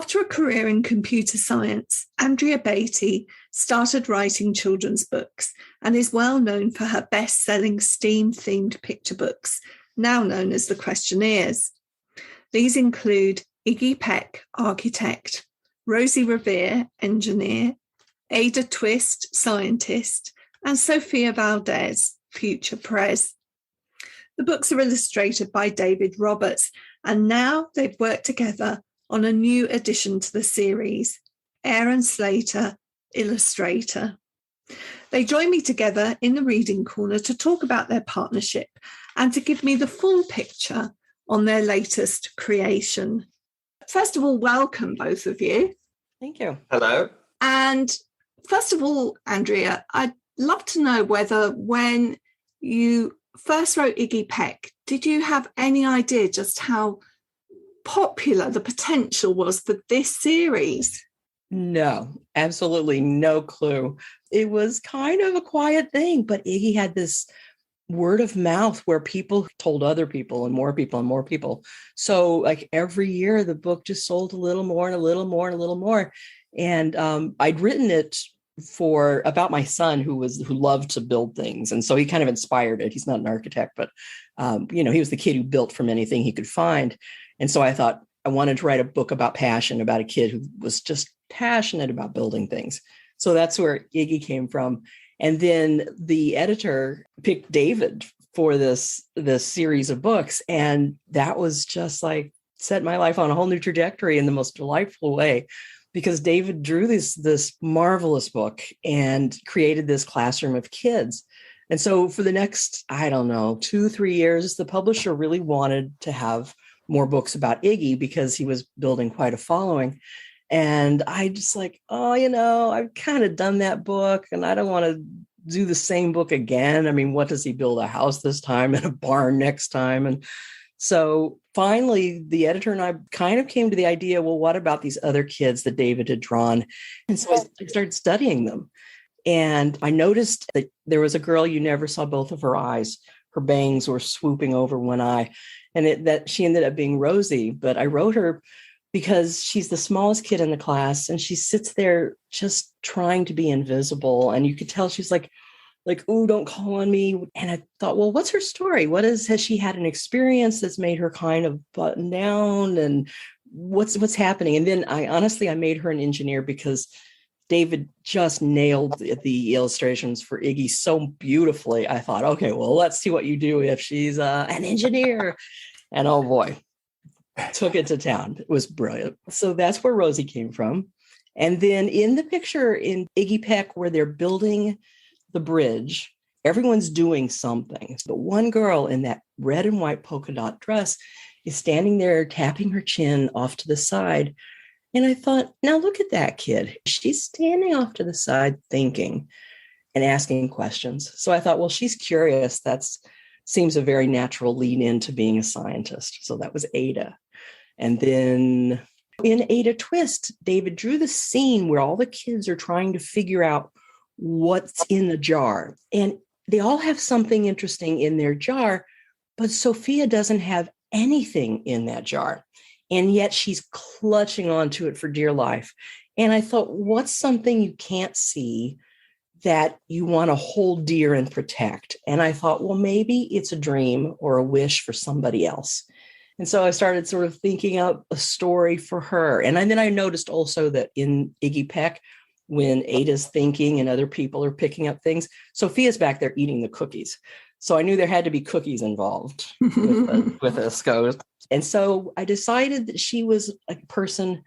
After a career in computer science, Andrea Beaty started writing children's books and is well known for her best-selling STEAM-themed picture books, now known as the Questioneers. These include Iggy Peck, architect, Rosie Revere, engineer, Ada Twist, scientist, and Sofia Valdez, future pres. The books are illustrated by David Roberts, and now they've worked together on a new addition to the series, Aaron Slater, Illustrator. They join me together in the reading corner to talk about their partnership and to give me the full picture on their latest creation. First of all, welcome, both of you. Thank you. Hello. And first of all, Andrea, I'd love to know whether when you first wrote Iggy Peck, did you have any idea just how popular the potential was for this series? No, absolutely no clue. It was kind of a quiet thing, but Iggy had this word of mouth where people told other people and more people and more people. So like every year the book just sold a little more and a little more and a little more. And I'd written it for about my son who loved to build things. And so he kind of inspired it. He's not an architect, but he was the kid who built from anything he could find. And so I thought I wanted to write a book about passion, about a kid who was just passionate about building things. So that's where Iggy came from. And then the editor picked David for this series of books. And that was just like set my life on a whole new trajectory in the most delightful way, because David drew this marvelous book and created this classroom of kids. And so for the next, 2-3 years, the publisher really wanted to have more books about Iggy because he was building quite a following. And I just I've kind of done that book and I don't want to do the same book again. I mean, what does he build a house this time and a barn next time? And so finally, the editor and I kind of came to the idea, well, what about these other kids that David had drawn? And so I started studying them. And I noticed that there was a girl, you never saw both of her eyes. Her bangs were swooping over one eye. And that she ended up being Rosie. But I wrote her because she's the smallest kid in the class and she sits there just trying to be invisible. And you could tell she's like, ooh, don't call on me. And I thought, well, what's her story? Has she had an experience that's made her kind of button down and what's happening? And then I made her an engineer because David just nailed the illustrations for Iggy so beautifully. I thought, okay, well, let's see what you do if she's an engineer. And oh boy, took it to town. It was brilliant. So that's where Rosie came from. And then in the picture in Iggy Peck, where they're building the bridge, everyone's doing something. But one girl in that red and white polka dot dress is standing there tapping her chin off to the side. And I thought, now look at that kid. She's standing off to the side thinking and asking questions. So I thought, well, she's curious. That seems a very natural lead into being a scientist. So that was Ada. And then in Ada Twist, David drew the scene where all the kids are trying to figure out what's in the jar. And they all have something interesting in their jar, but Sofia doesn't have anything in that jar. And yet she's clutching onto it for dear life. And I thought, what's something you can't see that you want to hold dear and protect? And I thought, well, maybe it's a dream or a wish for somebody else. And so I started sort of thinking up a story for her. And then I noticed also that in Iggy Peck, when Ada's thinking and other people are picking up things, Sofia's back there eating the cookies. So I knew there had to be cookies involved with this. And so I decided that she was a person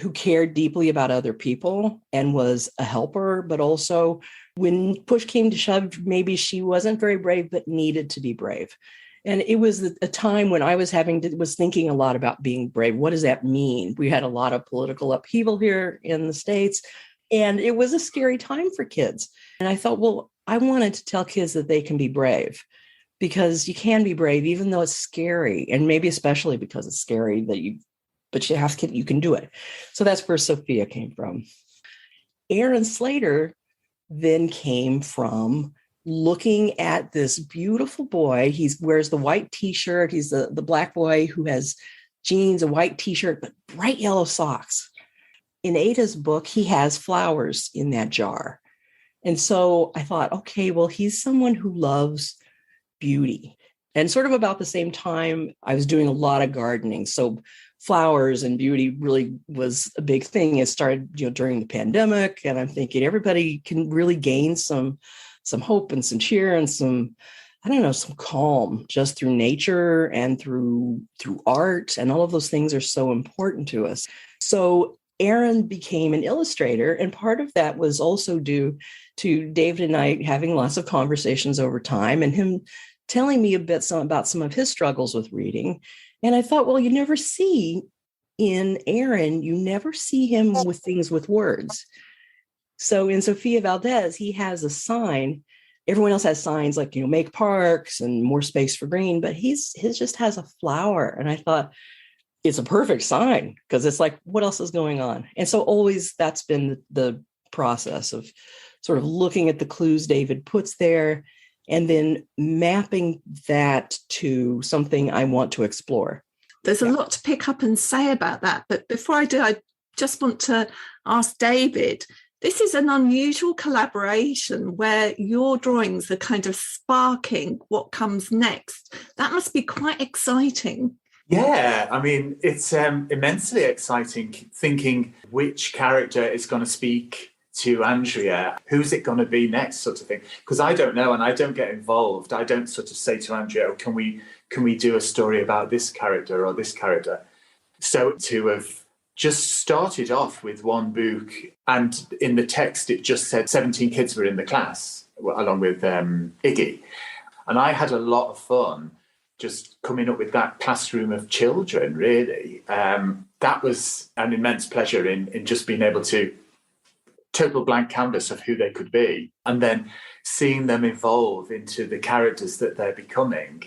who cared deeply about other people and was a helper, but also when push came to shove, maybe she wasn't very brave, but needed to be brave. And it was a time when I was thinking a lot about being brave. What does that mean? We had a lot of political upheaval here in the States, and it was a scary time for kids. And I thought, well, I wanted to tell kids that they can be brave, because you can be brave, even though it's scary. And maybe especially because it's scary but you can do it. So that's where Sofia came from. Aaron Slater then came from looking at this beautiful boy. He wears the white t-shirt. He's the black boy who has jeans, a white t-shirt, but bright yellow socks. In Ada's book, he has flowers in that jar. And so I thought, okay, well, he's someone who loves beauty. And sort of about the same time, I was doing a lot of gardening. So flowers and beauty really was a big thing. It started, during the pandemic. And I'm thinking everybody can really gain some hope and some cheer and some calm just through nature and through art. And all of those things are so important to us. So Aaron became an illustrator. And part of that was also due to David and I having lots of conversations over time and him telling me about some of his struggles with reading. And I thought, well, you never see him with things with words. So in Sofia Valdez, he has a sign. Everyone else has signs like, make parks and more space for green, but his just has a flower. And I thought it's a perfect sign because it's like, what else is going on? And so always that's been the process of sort of looking at the clues David puts there and then mapping that to something I want to explore. There's a lot to pick up and say about that. But before I do, I just want to ask David, this is an unusual collaboration where your drawings are kind of sparking what comes next. That must be quite exciting. Yeah, I mean, it's immensely exciting thinking which character is going to speak to Andrea, who's it going to be next, sort of thing. Because I don't know and I don't get involved. I don't sort of say to Andrea, can we do a story about this character or this character? So to have just started off with one book, and in the text it just said 17 kids were in the class along with Iggy, and I had a lot of fun just coming up with that classroom of children. Really, that was an immense pleasure in just being able to total blank canvas of who they could be, and then seeing them evolve into the characters that they're becoming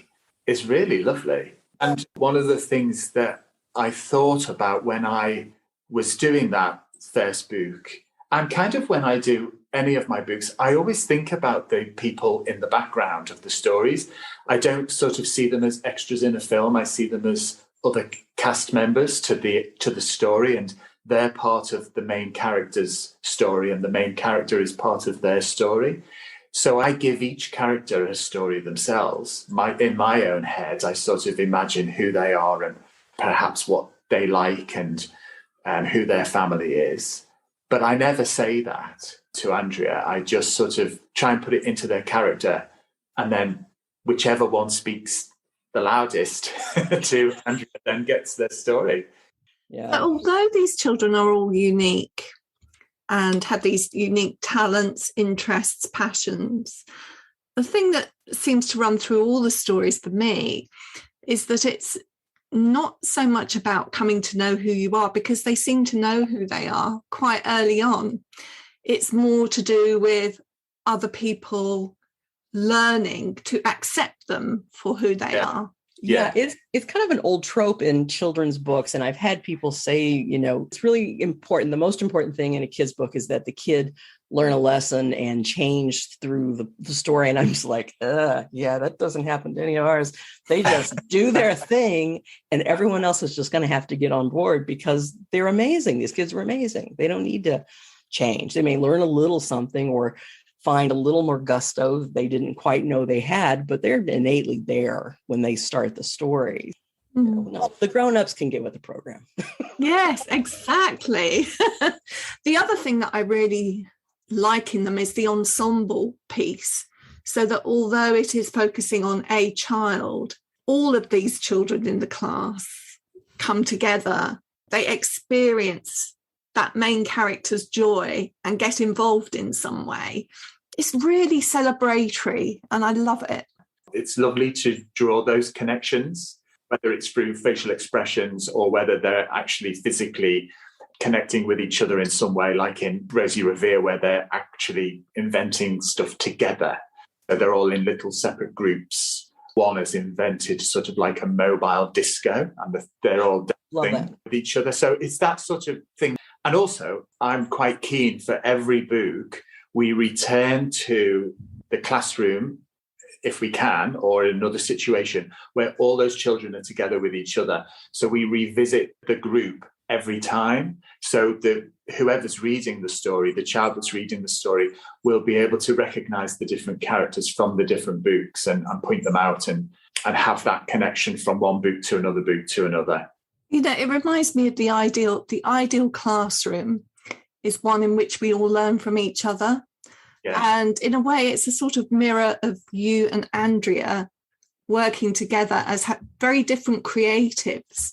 is really lovely. And one of the things that I thought about when I was doing that first book, and kind of when I do any of my books, I always think about the people in the background of the stories. I don't sort of see them as extras in a film. I see them as other cast members to the story, and they're part of the main character's story, and the main character is part of their story. So I give each character a story themselves. In my own head, I sort of imagine who they are and perhaps what they like and who their family is. But I never say that to Andrea. I just sort of try and put it into their character, and then whichever one speaks the loudest to Andrea then gets their story. Yeah. But although these children are all unique and have these unique talents, interests, passions, the thing that seems to run through all the stories for me is that it's not so much about coming to know who you are, because they seem to know who they are quite early on. It's more to do with other people learning to accept them for who they are. Yeah, it's kind of an old trope in children's books. And I've had people say, it's really important. The most important thing in a kid's book is that the kid learn a lesson and change through the story. And I'm just like, that doesn't happen to any of ours. They just do their thing, and everyone else is just going to have to get on board because they're amazing. These kids are amazing. They don't need to change. They may learn a little something or find a little more gusto they didn't quite know they had, but they're innately there when they start the story. No, the grown-ups can get with the program. Yes, exactly. The other thing that I really like in them is the ensemble piece, so that although it is focusing on a child, all of these children in the class come together. They experience that main character's joy and get involved in some way. It's really celebratory, and I love it. It's lovely to draw those connections, whether it's through facial expressions or whether they're actually physically connecting with each other in some way, like in Rosie Revere, where they're actually inventing stuff together. So they're all in little separate groups. One has invented sort of like a mobile disco, and they're all dancing with each other. So it's that sort of thing. And also, I'm quite keen for every book, we return to the classroom if we can, or in another situation where all those children are together with each other. So we revisit the group every time. So whoever's reading the story, the child that's reading the story, will be able to recognize the different characters from the different books and point them out and have that connection from one book to another book to another. You know, it reminds me of the ideal classroom is one in which we all learn from each other. Yeah. And in a way, it's a sort of mirror of you and Andrea working together as very different creatives,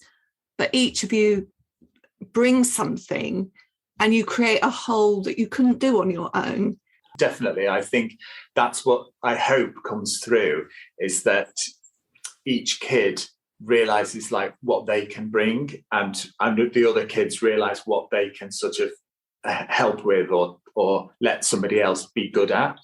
but each of you brings something and you create a whole that you couldn't do on your own. Definitely. I think that's what I hope comes through, is that each kid realizes like what they can bring, and the other kids realize what they can sort of help with or let somebody else be good at.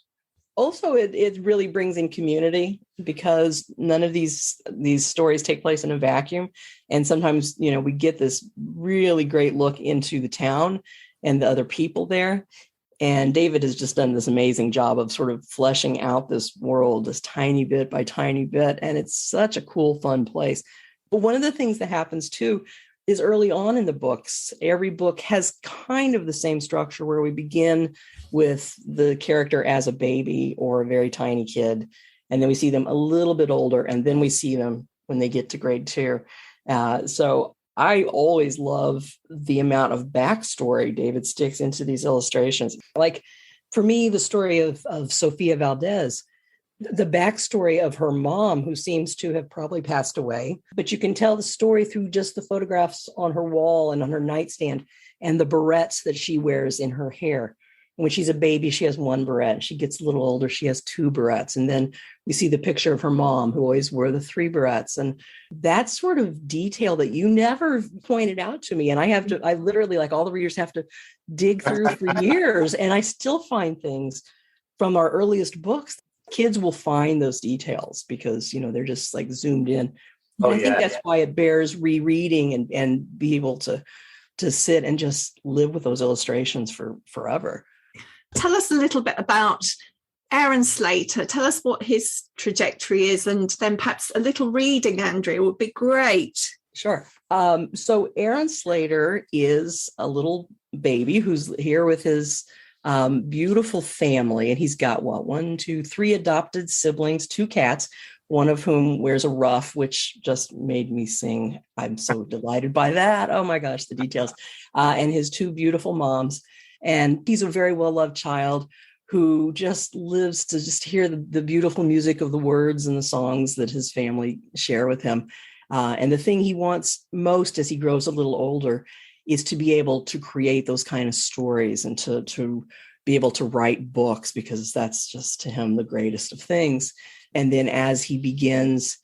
Also, it really brings in community, because none of these stories take place in a vacuum. And sometimes, you know, we get this really great look into the town and the other people there. And David has just done this amazing job of sort of fleshing out this world, this tiny bit by tiny bit. And it's such a cool, fun place. But one of the things that happens too is early on in the books, every book has kind of the same structure, where we begin with the character as a baby or a very tiny kid, and then we see them a little bit older, and then we see them when they get to grade 2. So I always love the amount of backstory David sticks into these illustrations. Like for me, the story of Sofia Valdez, the backstory of her mom, who seems to have probably passed away, but you can tell the story through just the photographs on her wall and on her nightstand and the barrettes that she wears in her hair. When she's a baby, she has 1 barrette. She gets a little older, she has 2 barrettes. And then we see the picture of her mom, who always wore the 3 barrettes. And that sort of detail that you never pointed out to me. And I literally, like all the readers, have to dig through for years. And I still find things from our earliest books. Kids will find those details because, you know, they're just like zoomed in. I think that's why it bears rereading and be able to sit and just live with those illustrations for forever. Tell us a little bit about Aaron Slater. Tell us what his trajectory is, and then perhaps a little reading, Andrea, would be great. Sure. So Aaron Slater is a little baby who's here with his beautiful family, and he's got 3 adopted siblings, 2 cats, one of whom wears a ruff, which just made me sing. I'm so delighted by that. Oh my gosh, the details. And his 2 beautiful moms. And he's a very well-loved child who just lives to just hear the beautiful music of the words and the songs that his family share with him. And the thing he wants most as he grows a little older is to be able to create those kind of stories and to be able to write books, because that's just to him the greatest of things. And then as he begins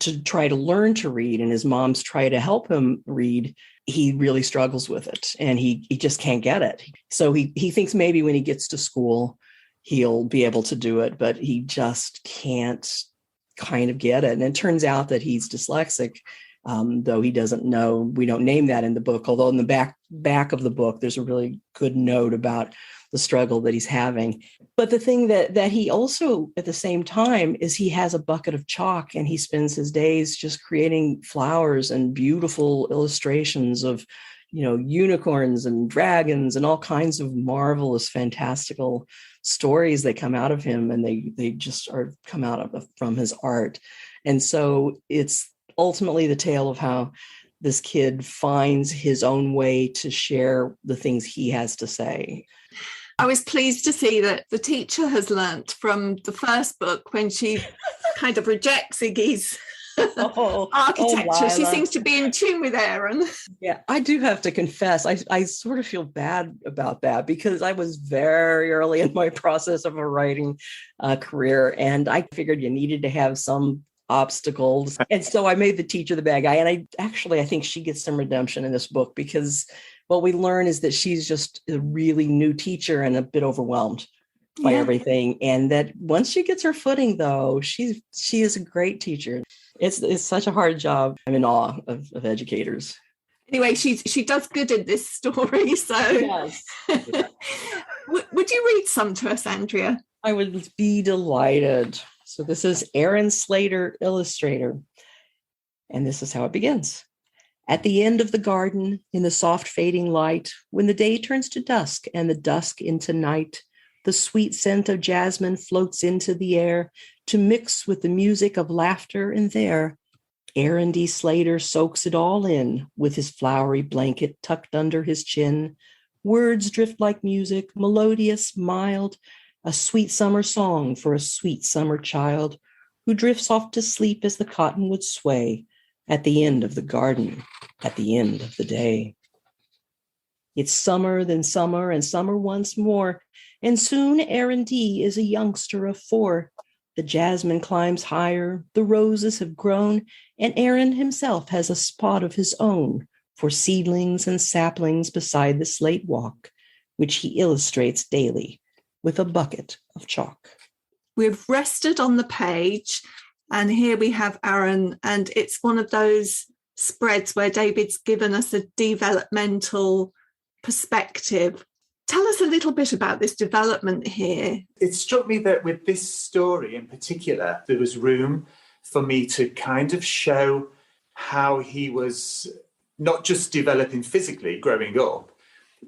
to try to learn to read, and his moms try to help him read, he really struggles with it, and he just can't get it. So he thinks maybe when he gets to school, he'll be able to do it, but he just can't kind of get it. And it turns out that he's dyslexic, though he doesn't know. We don't name that in the book, although in the back of the book, there's a really good note about the struggle that he's having. But the thing that he also, at the same time, is he has a bucket of chalk, and he spends his days just creating flowers and beautiful illustrations of, you know, unicorns and dragons and all kinds of marvelous, fantastical stories that come out of him, and they just come out from his art. And so it's ultimately the tale of how this kid finds his own way to share the things he has to say. I was pleased to see that the teacher has learnt from the first book, when she kind of rejects Iggy's architecture. She seems to be in tune with Aaron. Yeah, I do have to confess, I sort of feel bad about that, because I was very early in my process of a writing career, and I figured you needed to have some obstacles. And so I made the teacher the bad guy. And I think she gets some redemption in this book, because what we learn is that she's just a really new teacher and a bit overwhelmed by everything. And that once she gets her footing, though, she is a great teacher. It's such a hard job. I'm in awe of educators. Anyway, she does good in this story. So yes. Would you read some to us, Andrea? I would be delighted. So this is Aaron Slater, Illustrator. And this is how it begins. At the end of the garden, in the soft fading light, when the day turns to dusk and the dusk into night, the sweet scent of jasmine floats into the air to mix with the music of laughter, and there, Aaron D. Slater soaks it all in with his flowery blanket tucked under his chin. Words drift like music, melodious, mild, a sweet summer song for a sweet summer child who drifts off to sleep as the cottonwoods sway at the end of the garden, at the end of the day. It's summer, then summer, and summer once more, and soon Aaron D. is a youngster of 4. The jasmine climbs higher, the roses have grown, and Aaron himself has a spot of his own for seedlings and saplings beside the slate walk, which he illustrates daily with a bucket of chalk. We've rested on the page, and here we have Aaron, and it's one of those spreads where David's given us a developmental perspective. Tell us a little bit about this development here. It struck me that with this story in particular, there was room for me to kind of show how he was not just developing physically growing up,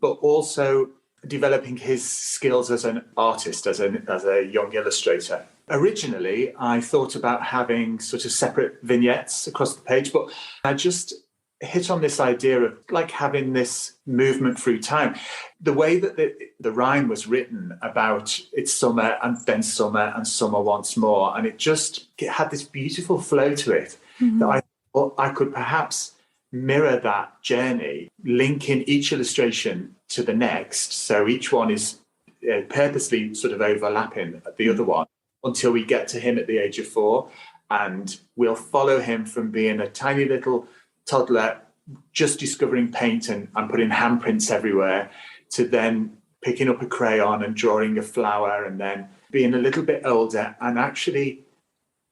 but also developing his skills as an artist, as a young illustrator. Originally, I thought about having sort of separate vignettes across the page, but I just hit on this idea of like having this movement through time. The way that the rhyme was written about it's summer and then summer and summer once more, and it had this beautiful flow to it that I thought I could perhaps mirror that journey, linking each illustration to the next. So each one is purposely sort of overlapping the other one until we get to him at the age of 4. And we'll follow him from being a tiny little toddler, just discovering paint and putting handprints everywhere, to then picking up a crayon and drawing a flower, and then being a little bit older and actually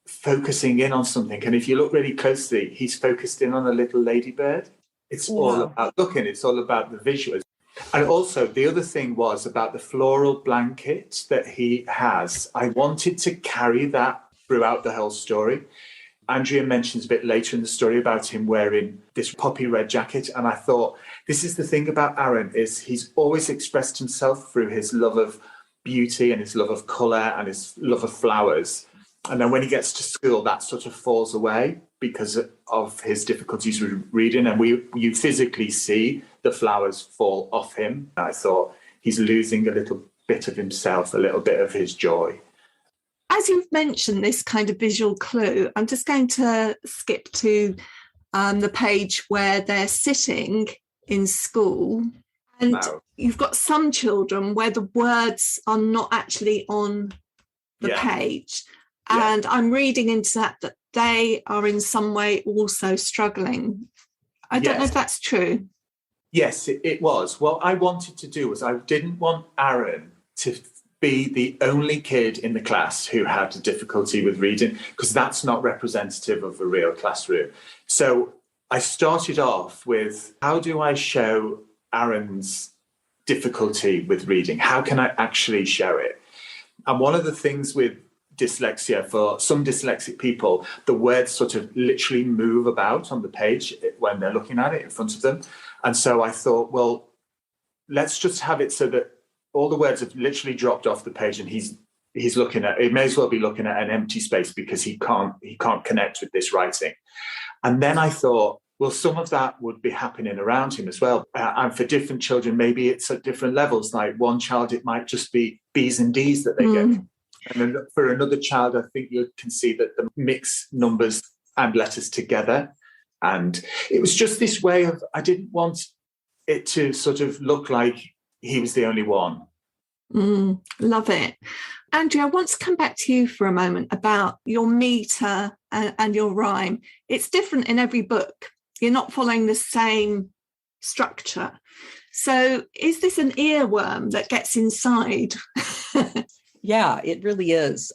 focusing in on something. And if you look really closely, he's focused in on a little ladybird. It's all about looking, it's all about the visuals. And also the other thing was about the floral blanket that he has. I wanted to carry that throughout the whole story. Andrea mentions a bit later in the story about him wearing this poppy red jacket. And I thought, this is the thing about Aaron, is he's always expressed himself through his love of beauty and his love of colour and his love of flowers. And then when he gets to school, that sort of falls away because of his difficulties with reading. And you physically see the flowers fall off him. I thought he's losing a little bit of himself, a little bit of his joy. As you've mentioned this kind of visual clue, I'm just going to skip to the page where they're sitting in school. And you've got some children where the words are not actually on the page. And I'm reading into that they are in some way also struggling. I don't know if that's true. Yes, it was. What I wanted to do was I didn't want Aaron to be the only kid in the class who had difficulty with reading, because that's not representative of a real classroom. So I started off with, how do I show Aaron's difficulty with reading? How can I actually show it? And one of the things with dyslexia, for some dyslexic people, the words sort of literally move about on the page when they're looking at it in front of them. And so I thought, well, let's just have it so that all the words have literally dropped off the page and he's looking at, it may as well be looking at an empty space because he can't connect with this writing. And then I thought, well, some of that would be happening around him as well. And for different children, maybe it's at different levels. Like one child, it might just be B's and D's that they get. And then for another child, I think you can see that the mix numbers and letters together. And it was just this way of, I didn't want it to sort of look like he was the only one. Love it. Andrea, I want to come back to you for a moment about your meter and your rhyme. It's different in every book. You're not following the same structure. So is this an earworm that gets inside? Yeah, it really is.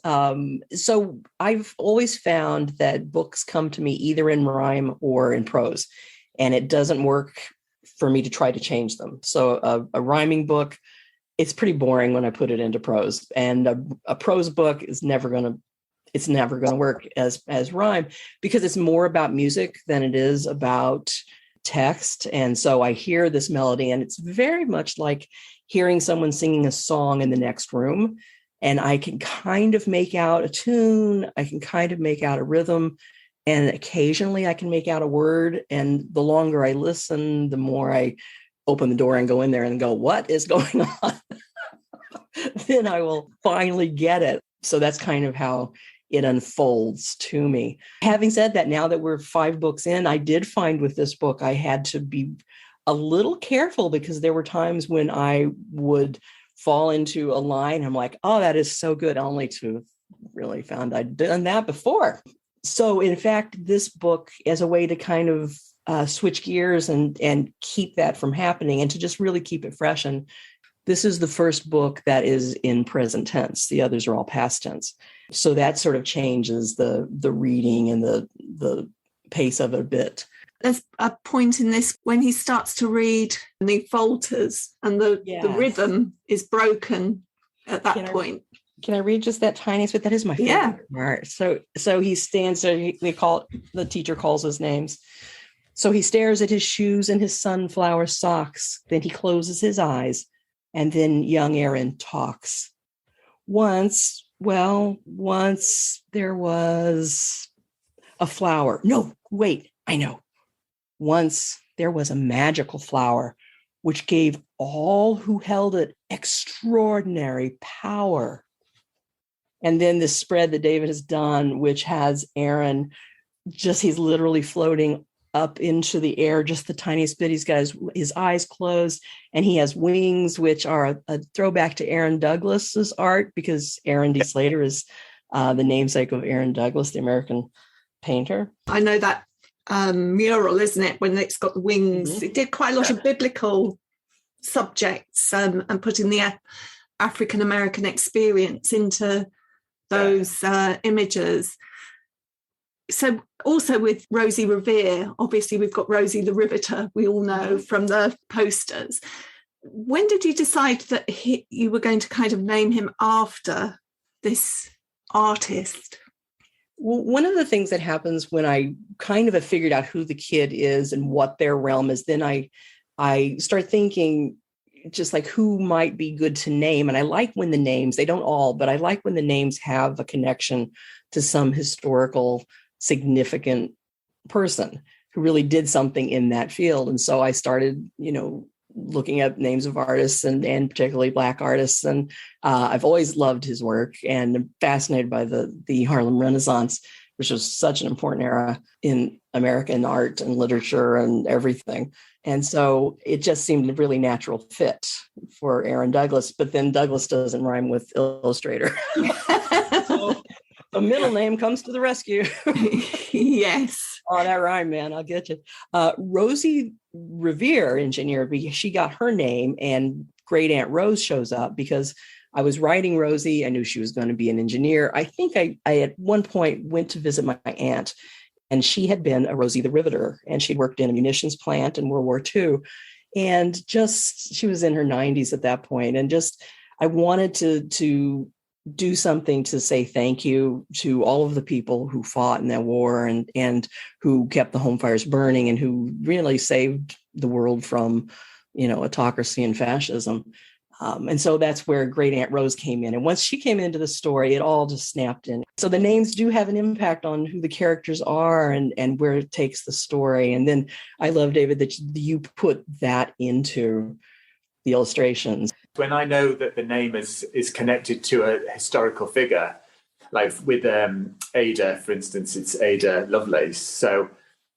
So I've always found that books come to me either in rhyme or in prose, and it doesn't work for me to try to change them. So a rhyming book, it's pretty boring when I put it into prose, and a prose book is never going it's never going to work as rhyme, because it's more about music than it is about text. And so I hear this melody, and it's very much like hearing someone singing a song in the next room. And I can kind of make out a tune. I can kind of make out a rhythm. And occasionally I can make out a word. And the longer I listen, the more I open the door and go in there and go, what is going on? Then I will finally get it. So that's kind of how it unfolds to me. Having said that, now that we're 5 books in, I did find with this book, I had to be a little careful, because there were times when I would fall into a line. I'm like, oh, that is so good, only to really found I'd done that before. So in fact, this book, as a way to kind of switch gears and keep that from happening, and to just really keep it fresh. And this is the first book that is in present tense. The others are all past tense. So that sort of changes the reading and the pace of it a bit. There's a point in this when he starts to read and he falters, and the rhythm is broken at that point. Can I read just that tiniest bit? That is my favorite part. So he stands there. The teacher calls his names. So he stares at his shoes and his sunflower socks. Then he closes his eyes, and then young Aaron talks. Once there was a flower. No, wait, I know. Once there was a magical flower which gave all who held it extraordinary power. And then this spread that David has done, which has Aaron he's literally floating up into the air, just the tiniest bit. He's got his eyes closed, and he has wings, which are a throwback to Aaron Douglas's art, because Aaron D. Slater is the namesake of Aaron Douglas, the American painter. I know that mural, isn't it, when it's got the wings? Mm-hmm. It did quite a lot of biblical subjects and putting the African-American experience into those images. So also with Rosie Revere, obviously we've got Rosie the Riveter, we all know from the posters. When did you decide that you were going to kind of name him after this artist? Well, one of the things that happens when I kind of have figured out who the kid is and what their realm is, then I start thinking just like who might be good to name. And I like when the names, they don't all, but I like when the names have a connection to some historical significant person who really did something in that field. And so I started, looking up names of artists and particularly Black artists. And I've always loved his work and am fascinated by the Harlem Renaissance, which was such an important era in American art and literature and everything. And so it just seemed a really natural fit for Aaron Douglas, but then Douglas doesn't rhyme with Illustrator. So the middle name comes to the rescue. Yes. Oh, that rhyme, man. I'll get you. Rosie Revere, engineer, she got her name, and Great Aunt Rose shows up because I was writing Rosie. I knew she was going to be an engineer. I think I at one point went to visit my aunt, and she had been a Rosie the Riveter, and she'd worked in a munitions plant in World War II. And she was in her 90s at that point. And I wanted to do something to say thank you to all of the people who fought in that war and who kept the home fires burning and who really saved the world from, autocracy and fascism. And so that's where Great Aunt Rose came in. And once she came into the story, it all just snapped in. So the names do have an impact on who the characters are and where it takes the story. And then I love, David, that you put that into the illustrations. When I know that the name is connected to a historical figure, like with Ada, for instance, it's Ada Lovelace. So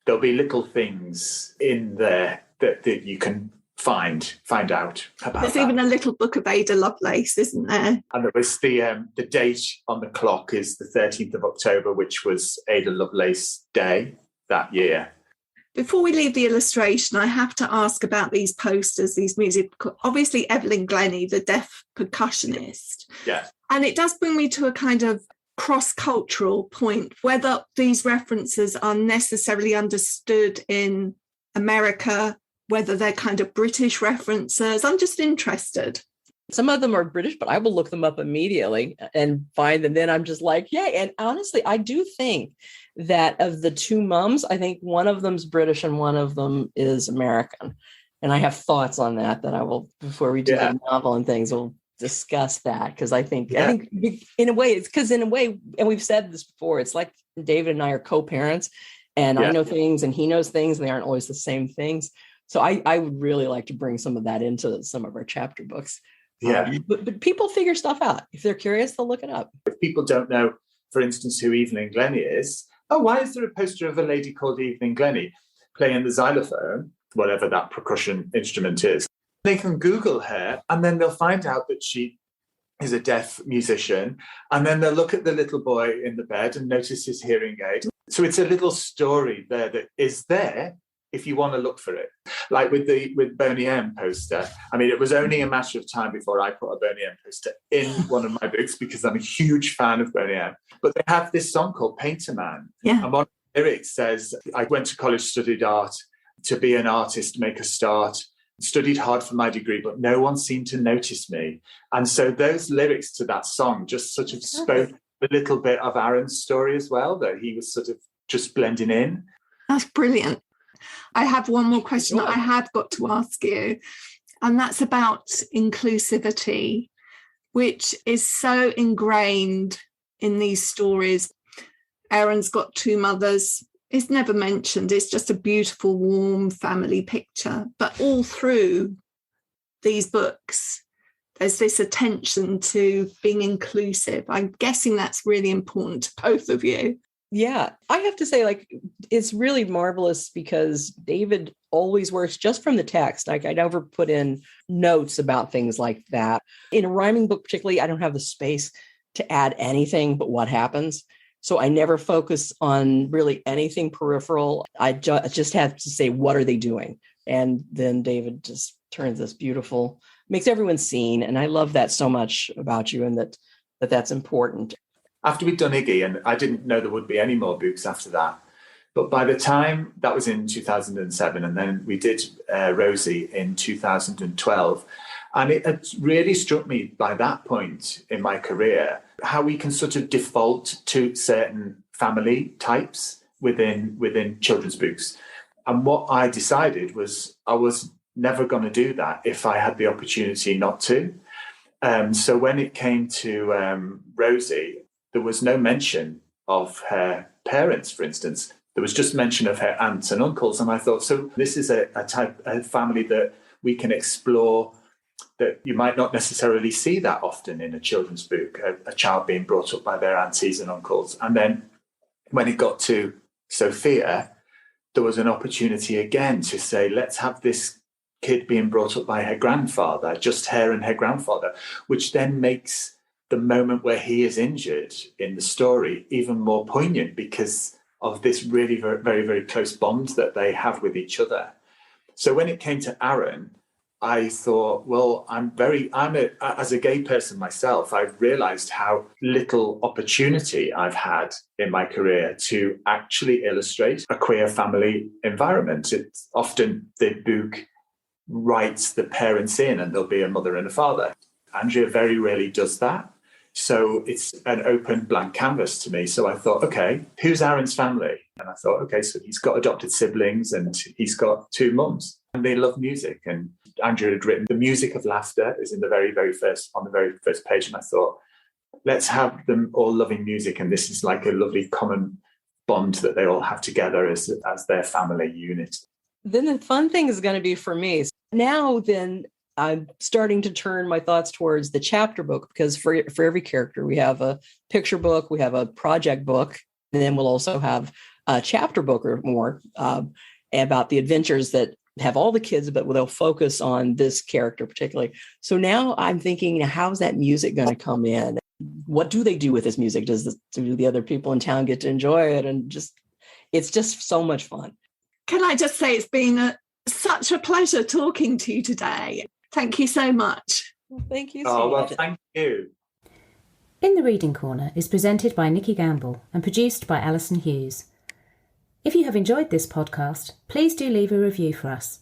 there'll be little things in there that you can find out about. There's even a little book of Ada Lovelace, isn't there? And there was the date on the clock is the 13th of October, which was Ada Lovelace Day that year. Before we leave the illustration, I have to ask about these posters, these music. Obviously, Evelyn Glennie, the deaf percussionist. Yeah. And it does bring me to a kind of cross-cultural point, whether these references are necessarily understood in America, whether they're kind of British references. I'm just interested. Some of them are British, but I will look them up immediately and find them. Then I'm just like, yay. And honestly, I do think that of the two mums, I think one of them's British and one of them is American. And I have thoughts on that I will, before we do the novel and things, we'll discuss that. Because I think in a way, and we've said this before, it's like David and I are co-parents, and I know things and he knows things, and they aren't always the same things. So I would really like to bring some of that into some of our chapter books. Yeah. But people figure stuff out. If they're curious, they'll look it up. If people don't know, for instance, who Evelyn Glennie is, why is there a poster of a lady called Evelyn Glennie playing the xylophone, whatever that percussion instrument is? They can Google her, and then they'll find out that she is a deaf musician. And then they'll look at the little boy in the bed and notice his hearing aid. So it's a little story there that is there if you want to look for it. Like with Boney M poster. I mean, it was only a matter of time before I put a Boney M poster in one of my books, because I'm a huge fan of Boney M. But they have this song called Painter Man. Yeah. And one of the lyrics says, I went to college, studied art, to be an artist, make a start, studied hard for my degree, but no one seemed to notice me. And so those lyrics to that song just sort of spoke a little bit of Aaron's story as well, that he was sort of just blending in. That's brilliant. I have one more question that I have got to ask you, and that's about inclusivity, which is so ingrained in these stories. Aaron's got two mothers. It's never mentioned. It's just a beautiful, warm family picture. But all through these books, there's this attention to being inclusive. I'm guessing that's really important to both of you. Yeah, I have to say, like, it's really marvelous because David always works just from the text. Like, I never put in notes about things like that. In a rhyming book, particularly, I don't have the space to add anything but what happens. So I never focus on really anything peripheral. I just have to say, what are they doing? And then David just turns this beautiful, makes everyone seen. And I love that so much about you, and that's important. After we'd done Iggy, and I didn't know there would be any more books after that, but by the time that was in 2007, and then we did Rosie in 2012, and it really struck me by that point in my career how we can sort of default to certain family types within children's books. And what I decided was I was never going to do that if I had the opportunity not to. So when it came to Rosie, there was no mention of her parents, for instance. There was just mention of her aunts and uncles. And I thought, so this is a type of family that we can explore, that you might not necessarily see that often in a children's book, a child being brought up by their aunties and uncles. And then when it got to Sofia, there was an opportunity again to say, let's have this kid being brought up by her grandfather, just her and her grandfather, which then makes the moment where he is injured in the story even more poignant because of this really very, very, very close bond that they have with each other. So when it came to Aaron, I thought, well, as a gay person myself, I've realized how little opportunity I've had in my career to actually illustrate a queer family environment. It's often the book writes the parents in and there'll be a mother and a father. Andrea very rarely does that. So it's an open blank canvas to me. So I thought, okay, who's Aaron's family? And I thought, okay, so he's got adopted siblings and he's got two mums and they love music. And Andrea had written The Music of Laughter is in the very first page. And I thought, let's have them all loving music. And this is like a lovely common bond that they all have together as their family unit. Then the fun thing is going to be for me. Now then, I'm starting to turn my thoughts towards the chapter book, because for every character, we have a picture book, we have a project book, and then we'll also have a chapter book or more about the adventures that have all the kids, but they'll focus on this character particularly. So now I'm thinking, how's that music going to come in? What do they do with this music? Do the other people in town get to enjoy it? And it's just so much fun. Can I just say it's been such a pleasure talking to you today. Thank you so much. Well, thank you so much. Thank you. In the Reading Corner is presented by Nikki Gamble and produced by Alison Hughes. If you have enjoyed this podcast, please do leave a review for us.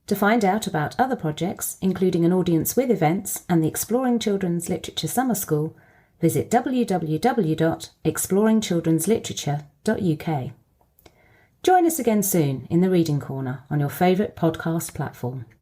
To find out about other projects, including an audience with events and the Exploring Children's Literature Summer School, visit www.exploringchildrensliterature.uk. Join us again soon in the Reading Corner on your favourite podcast platform.